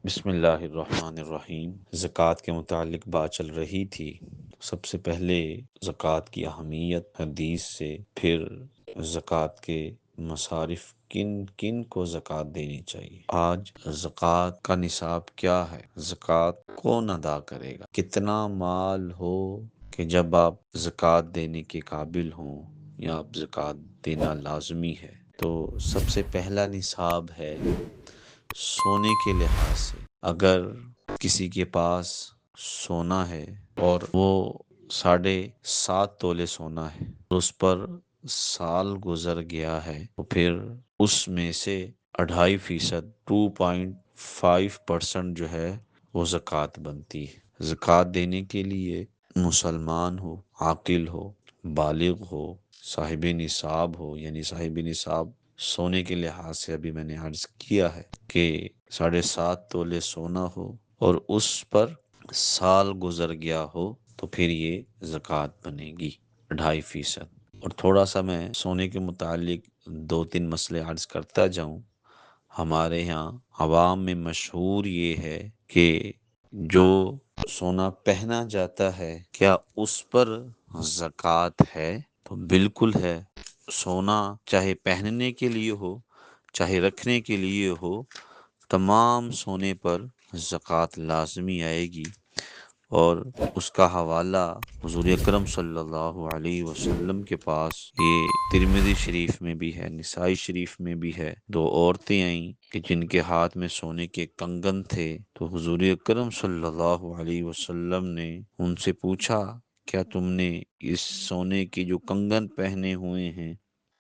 بسم اللہ الرحمن الرحیم۔ زکوٰۃ کے متعلق بات چل رہی تھی۔ سب سے پہلے زکوٰۃ کی اہمیت حدیث سے، پھر زکوٰۃ کے مصارف کن کن کو زکوٰۃ دینی چاہیے، آج زکوٰۃ کا نصاب کیا ہے، زکوٰۃ کون ادا کرے گا، کتنا مال ہو کہ جب آپ زکوٰۃ دینے کے قابل ہوں یا آپ زکوٰۃ دینا لازمی ہے۔ تو سب سے پہلا نصاب ہے سونے کے لحاظ سے۔ اگر کسی کے پاس سونا ہے اور وہ 7.5 تولے سونا ہے اور اس پر سال گزر گیا ہے، تو پھر اس میں سے 2.5%، 2.5% جو ہے وہ زکوٰۃ بنتی ہے۔ زکوٰۃ دینے کے لیے مسلمان ہو، عاقل ہو، بالغ ہو، صاحب نصاب ہو، یعنی صاحب نصاب سونے کے لحاظ سے ابھی میں نے عرض کیا ہے کہ 7.5 تولے سونا ہو اور اس پر سال گزر گیا ہو، تو پھر یہ زکوٰۃ بنے گی 2.5%۔ اور تھوڑا سا میں سونے کے متعلق 2-3 مسئلے عرض کرتا جاؤں۔ ہمارے یہاں عوام میں مشہور یہ ہے کہ جو سونا پہنا جاتا ہے کیا اس پر زکوٰۃ ہے؟ تو بالکل ہے۔ سونا چاہے پہننے کے لیے ہو چاہے رکھنے کے لیے ہو، تمام سونے پر زکوٰۃ لازمی آئے گی، اور اس کا حوالہ حضور اکرم صلی اللہ علیہ وسلم کے پاس، یہ ترمذی شریف میں بھی ہے، نسائی شریف میں بھی ہے۔ 2 عورتیں آئیں کہ جن کے ہاتھ میں سونے کے کنگن تھے، تو حضور اکرم صلی اللہ علیہ وسلم نے ان سے پوچھا، کیا تم نے اس سونے کے جو کنگن پہنے ہوئے ہیں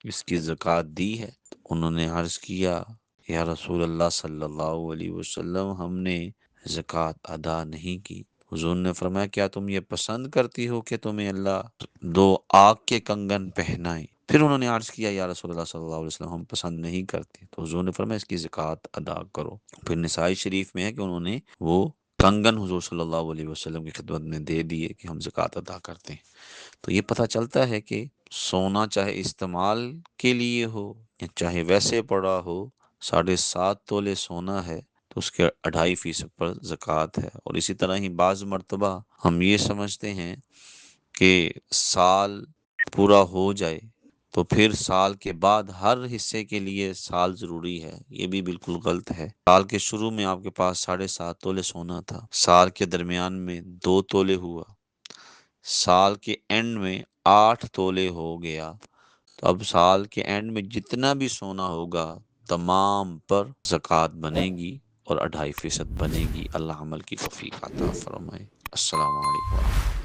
اس کی زکوٰۃ دی ہے؟ تو انہوں نے عرض کیا، یا رسول اللہ صلی اللہ علیہ وسلم، ہم نے زکوٰۃ ادا نہیں کی۔ حضور نے فرمایا، کیا تم یہ پسند کرتی ہو کہ تمہیں اللہ 2 آگ کے کنگن پہنائے؟ پھر انہوں نے عرض کیا، یا رسول اللہ صلی اللہ علیہ وسلم، ہم پسند نہیں کرتے۔ تو حضور نے فرمایا، اس کی زکوٰۃ ادا کرو۔ پھر نسائی شریف میں ہے کہ انہوں نے وہ کنگن حضور صلی اللہ علیہ وسلم کی خدمت میں دے دیے کہ ہم زکوٰۃ ادا کرتے ہیں۔ تو یہ پتہ چلتا ہے کہ سونا چاہے استعمال کے لیے ہو یا چاہے ویسے پڑا ہو، 7.5 تولے سونا ہے تو اس کے 2.5% پر زکوٰۃ ہے۔ اور اسی طرح ہی بعض مرتبہ ہم یہ سمجھتے ہیں کہ سال پورا ہو جائے تو پھر سال کے بعد ہر حصے کے لیے سال ضروری ہے، یہ بھی بالکل غلط ہے۔ سال کے شروع میں آپ کے پاس 7.5 تولے سونا تھا، سال کے درمیان میں 2 تولے ہوا، سال کے اینڈ میں 8 تولے ہو گیا، تو اب سال کے اینڈ میں جتنا بھی سونا ہوگا تمام پر زکوٰۃ بنے گی اور 2.5% بنے گی۔ اللہ عمل کی توفیق عطا فرمائے۔ السلام علیکم ورحمۃ اللہ۔